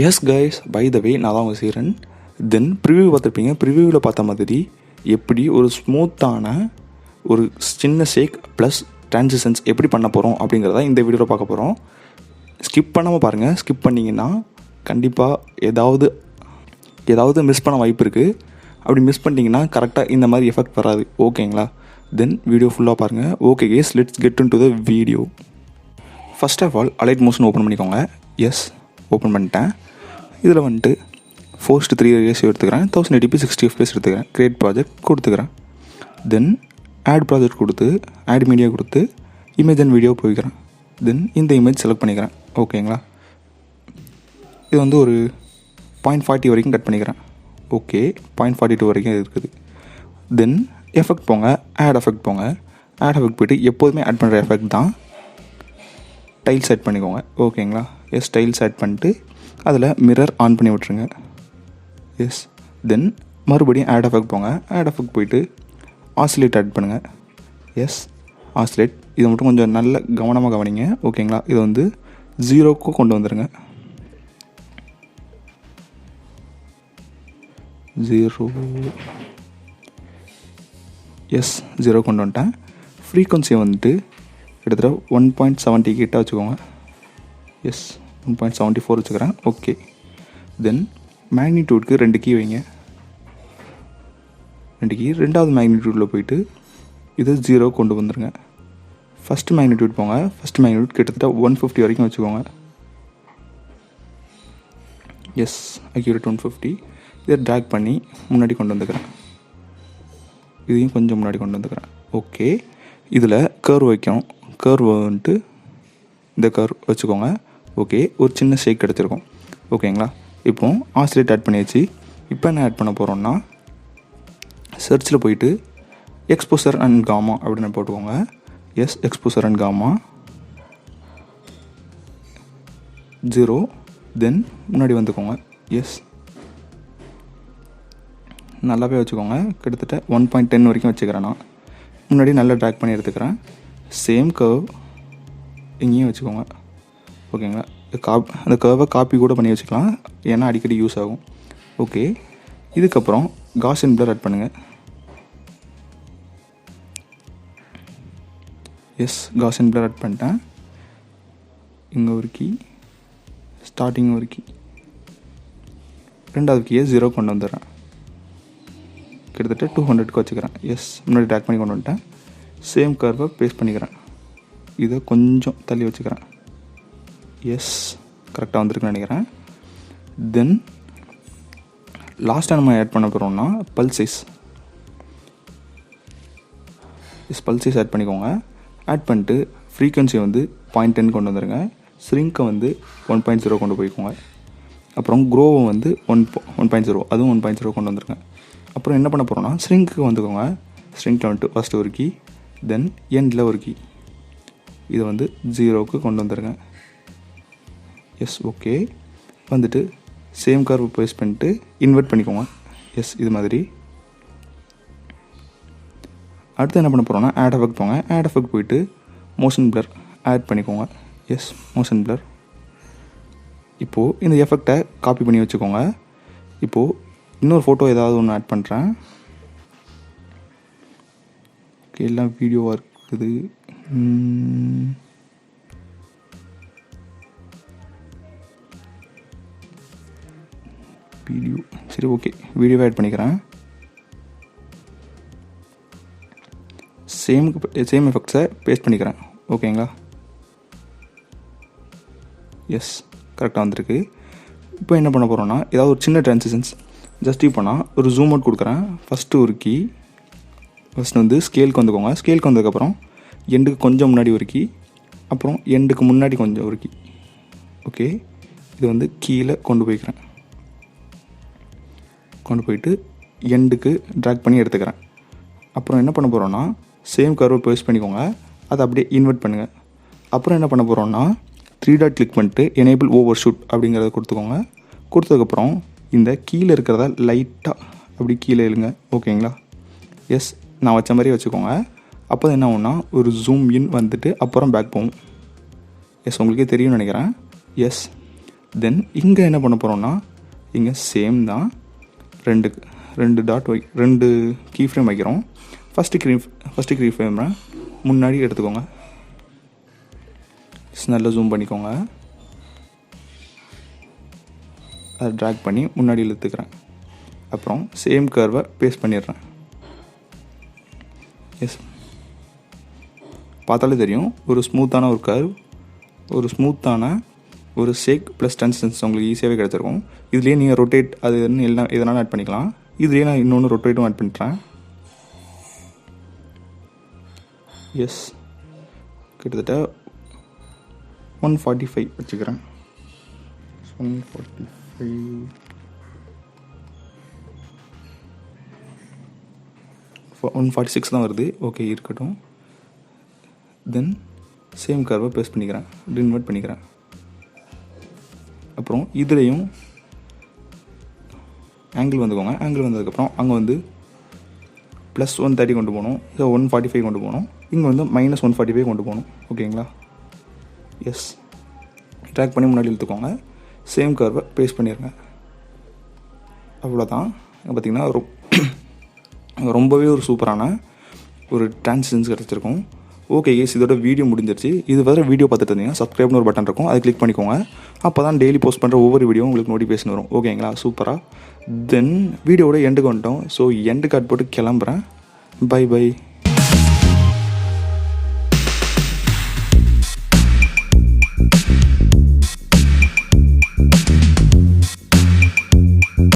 S guys, by the வே நான் தான் சீரன். தென் preview பார்த்துருப்பீங்க. ப்ரிவியூவில் பார்த்த மாதிரி எப்படி ஒரு ஸ்மூத்தான ஒரு சின்ன ஷேக் ப்ளஸ் ட்ரான்சிஷன்ஸ் எப்படி பண்ண போகிறோம் அப்படிங்கிறத இந்த வீடியோவில் பார்க்க போகிறோம். ஸ்கிப் பண்ணாமல் பாருங்கள். ஸ்கிப் பண்ணிங்கன்னா கண்டிப்பாக ஏதாவது மிஸ் பண்ண வாய்ப்பு இருக்குது. அப்படி மிஸ் பண்ணிட்டீங்கன்னா கரெக்டாக இந்த மாதிரி எஃபெக்ட் வராது. ஓகேங்களா? தென் வீடியோ ஃபுல்லாக பாருங்கள். Okay guys, let's get into the video. First of all Alight Motion open பண்ணிக்கோங்க. எஸ், ஓப்பன் பண்ணிட்டேன். இதில் வந்துட்டு 4:3 ரேஷியோ எடுத்துக்கிறேன். 1080p 60 fps எடுத்துக்கிறேன். கிரியேட் ப்ராஜெக்ட் கொடுத்துக்கிறேன். தென் ஆட் ப்ராஜெக்ட் கொடுத்து ஆட் மீடியா கொடுத்து இமேஜ் அண்ட் வீடியோ போய்க்கிறேன். தென் இந்த இமேஜ் செலக்ட் பண்ணிக்கிறேன். ஓகேங்களா? இது வந்து ஒரு 0.40 வரைக்கும் கட் பண்ணிக்கிறேன். ஓகே, 0.42 வரைக்கும் இருக்குது. தென் எஃபெக்ட் போங்க, ஆட் எஃபெக்ட் போங்க. ஆட் எஃபெக்ட் போய்ட்டு எப்போதுமே ஆட் பண்ணுற எஃபெக்ட் தான் டைல்ஸ் ஆட் பண்ணிக்கோங்க. ஓகேங்களா? எஸ், டைல்ஸ் ஆட் பண்ணிட்டு அதில் மிரர் ஆன் பண்ணி விட்ருங்க. எஸ், தென் மறுபடியும் ஆட் எஃபெக்ட் போங்க. ஆட் எஃபெக்ட் போயிட்டு ஆசிலேட் ஆட் பண்ணுங்கள். Yes, oscillate. இதை மட்டும் கொஞ்சம் நல்ல கவனமாக கவனிங்க. ஓகேங்களா? இதை வந்து 0க்கு கொண்டு வந்துடுங்க. 0. எஸ், 0 கொண்டு வந்துட்டேன். ஃப்ரீக்வன்சியை வந்துட்டு கிட்டத்தட்ட 1.70 கிட்ட வச்சுக்கோங்க. எஸ், 1.74 வச்சுக்கிறேன். ஓகே. தென் மேக்னிடியூட்க்கு 2 கீ வைங்க. 2 கீ. ரெண்டாவது மேக்னிடியூட்டில் போயிட்டு இது 0 கொண்டு வந்துடுங்க. ஃபஸ்ட்டு மேக்னிடியூட் போங்க. ஃபஸ்ட் மேக்னிடியூட் கிட்டத்தட்ட 150 வரைக்கும் வச்சுக்கோங்க. Yes, accurate 150. இதை ட்ராக் பண்ணி முன்னாடி கொண்டு வந்துக்கிறேன். இதையும் கொஞ்சம் முன்னாடி கொண்டு வந்துக்கிறேன். ஓகே. இதில் கர்வ் வைக்கணும். கர்வ் வந்துட்டு இந்த கர்வ் வச்சுக்கோங்க. ஓகே, ஒரு சின்ன ஷேக் கிடச்சிருக்கும். ஓகேங்களா? இப்போது ஆசிலேட் ஆட் பண்ணியாச்சு. இப்போ என்ன ஆட் பண்ண போகிறோம்னா, சர்ச்சில் போயிட்டு எக்ஸ்போசர் அண்ட் காமா அப்படின்னு போட்டுக்கோங்க. Yes, exposure and gamma 0. Then முன்னாடி வந்துக்கோங்க. எஸ், நல்லாவே வச்சுக்கோங்க. கிட்டத்தட்ட 1.10 வரைக்கும் வச்சுக்கிறேன். நான் முன்னாடி நல்லா ட்ராக் பண்ணி எடுத்துக்கிறேன். சேம் கர்வ் இங்கேயும் வச்சுக்கோங்க. ஓகேங்களா? அந்த கர்வை காப்பி கூட பண்ணி வச்சுக்கலாம், ஏன்னா அடிக்கடி யூஸ் ஆகும். ஓகே. இதுக்கப்புறம் காஸியன் பிளர் ஆட் பண்ணுங்கள். எஸ், காஸியன் பிளர் ஆட் பண்ணிட்டேன். இங்கே ஒரு கீ, ஸ்டார்டிங் ஒரு கீ, ரெண்டாவது கீயை 0 கொண்டு வந்துடுறேன். கிட்டத்தட்ட 200க்கு வச்சுக்கிறேன். எஸ், முன்னாடி ட்ராக் பண்ணி கொண்டு வந்துட்டேன். சேம் கர்வை பேஸ்ட் பண்ணிக்கிறேன். இதை கொஞ்சம் தள்ளி வச்சுக்கிறேன். எஸ், கரெக்டாக வந்திருக்குன்னு நினைக்கிறேன். தென் லாஸ்ட்டாக நம்ம ஆட் பண்ண போகிறோம்னா பல்சைஸ். எஸ், பல்சைஸ் ஆட் பண்ணிக்கோங்க. ஆட் பண்ணிட்டு ஃப்ரீக்வன்சியை வந்து 0.10 கொண்டு வந்துடுங்க. ஸ்ரிங்கை வந்து 1.0 கொண்டு போய்க்கோங்க. அப்புறம் க்ரோவை வந்து 1.0, அதுவும் 1.0 கொண்டு வந்துருங்க. அப்புறம் என்ன பண்ண போகிறோம்னா ஸ்ரிங்க்கு வந்துக்கோங்க. ஸ்ரிங்கில் வந்துட்டு ஃபஸ்ட்டு ஒரு கீ, தென் எண்டில் ஒரு கீ, இதை வந்து 0க்கு கொண்டு வந்துடுங்க. Yes, okay. வந்துட்டு சேம் கர்வ் பேஸ்ட் பண்ணிட்டு இன்வெர்ட் பண்ணிக்கோங்க. எஸ், இது மாதிரி. அடுத்து என்ன பண்ண போகிறோம்னா ஆட் எஃபெக்ட் போங்க. ஆட் எஃபெக்ட் போயிட்டு மோஷன் பிளர் ஆட் பண்ணிக்கோங்க. Yes, motion blur. இப்போது இந்த எஃபெக்டை காப்பி பண்ணி வச்சுக்கோங்க. இப்போது இன்னொரு ஃபோட்டோ ஏதாவது ஒன்று ஆட் பண்ணுறேன். ஓகே, எல்லாம் வீடியோவாக இருக்குது. வீடியோ, சரி, ஓகே, வீடியோவை ஆட் பண்ணிக்கிறேன். சேம் எஃபெக்ட்ஸை பேஸ்ட் பண்ணிக்கிறேன். ஓகேங்களா? எஸ், கரெக்டாக வந்திருக்கு. இப்போ என்ன பண்ண போகிறோன்னா ஏதாவது ஒரு சின்ன ட்ரான்சிஷன்ஸ் ஜஸ்டிஃபை பண்ணால் ஒரு ஜூம் அவுட் கொடுக்குறேன். ஃபஸ்ட்டு ஒரு கீ, ஃபஸ்ட்டு வந்து ஸ்கேலுக்கு வந்துக்கோங்க. ஸ்கேலுக்கு வந்ததுக்கப்புறம் எண்டுக்கு கொஞ்சம் முன்னாடி ஒரு கீ, அப்புறம் எண்டுக்கு முன்னாடி கொஞ்சம் ஒரு கீ. ஓகே, இது வந்து கீழே கொண்டு போய்க்கிறேன். கொண்டு போயிட்டு எண்டுக்கு ட்ராக் பண்ணி எடுத்துக்கிறேன். அப்புறம் என்ன பண்ண போகிறோன்னா சேம் கர்வை பேஸ்ட் பண்ணிக்கோங்க. அதை அப்படியே இன்வெர்ட் பண்ணுங்கள். அப்புறம் என்ன பண்ண போகிறோன்னா 3 டாட் கிளிக் பண்ணிட்டு எனேபிள் ஓவர் ஷூட் அப்படிங்கிறத கொடுத்துக்கோங்க. கொடுத்ததுக்கப்புறம் இந்த கீழே இருக்கிறத லைட்டாக அப்படி கீழே இழுங்க. ஓகேங்களா? எஸ், நான் வச்ச மாதிரி வச்சுக்கோங்க. அப்போ என்ன ஆகும்னா ஒரு ஜூம் இன் வந்துட்டு அப்புறம் பேக் போகும். எஸ், உங்களுக்கே தெரியும்னு நினைக்கிறேன். எஸ், தென் இங்கே என்ன பண்ண போகிறோம்னா இங்கே சேம் தான் ரெண்டு கீ ஃப்ரேம் வைக்கிறோம். ஃபஸ்ட்டு கீ ஃப்ரேமை முன்னாடி எடுத்துக்கோங்க. நல்லா ஜூம் பண்ணிக்கோங்க. அதை ட்ராக் பண்ணி முன்னாடி இழுத்துக்கிறேன். அப்புறம் சேம் கர்வை பேஸ்ட் பண்ணிடுறேன். எஸ், பார்த்தாலே தெரியும் ஒரு ஸ்மூத்தான ஒரு கர்வ், ஒரு ஸ்மூத்தான ஒரு ஷேக் ப்ளஸ் ட்ரான்சிஷன்ஸ் உங்களுக்கு ஈஸியாகவே கிடச்சிருக்கும். இதுலேயே நீங்கள் ரொட்டேட் அது எல்லாம் எதனாலும் ஆட் பண்ணிக்கலாம். இதுலேயே நான் இன்னொன்று ரொட்டேட்டும் ஆட் பண்ணிட்டேன். எஸ், கிட்டத்தட்ட 145 வச்சுக்கிறேன். 146 தான் வருது. ஓகே, இருக்கட்டும். தென் சேம் கர்வை பேஸ்ட் பண்ணிக்கிறேன், இன்வெர்ட் பண்ணிக்கிறேன். அப்புறம் இதுலேயும் ஆங்கிள் வந்துக்கோங்க. ஆங்கிள் வந்ததுக்கப்புறம் அங்கே வந்து +130 கொண்டு போகணும். ஸோ 145 கொண்டு போகணும். இங்கே வந்து -145 கொண்டு போகணும். ஓகேங்களா? எஸ், ட்ராக் பண்ணி முன்னாடி இழுத்துக்கோங்க. சேம் கர்வை பேஸ்ட் பண்ணிடுங்க. அவ்வளோதான். பார்த்திங்கன்னா ரொம்பவே ஒரு சூப்பரான ஒரு ட்ரான்சிஷன்ஸ் கிடச்சிருக்கும். ஓகே கேஸ், இதோட வீடியோ முடிஞ்சிருச்சு. இது வர வீடியோ பார்த்துட்டு இருந்தீங்கன்னா சப்ஸ்கிரைப்னு ஒரு பட்டன் இருக்கும், அதை கிளிக் பண்ணிக்கோங்க. அப்போ தான் டெய்லி போஸ்ட் பண்ணுற ஒவ்வொரு வீடியோ உங்களுக்கு நோட்டிஃபிகேஷன் வரும். ஓகேங்களா? சூப்பராக. தென் வீடியோவோட எண்டுக்கு வந்துட்டோம். ஸோ எண்டு கார்டு போட்டு கிளம்புறேன். பை.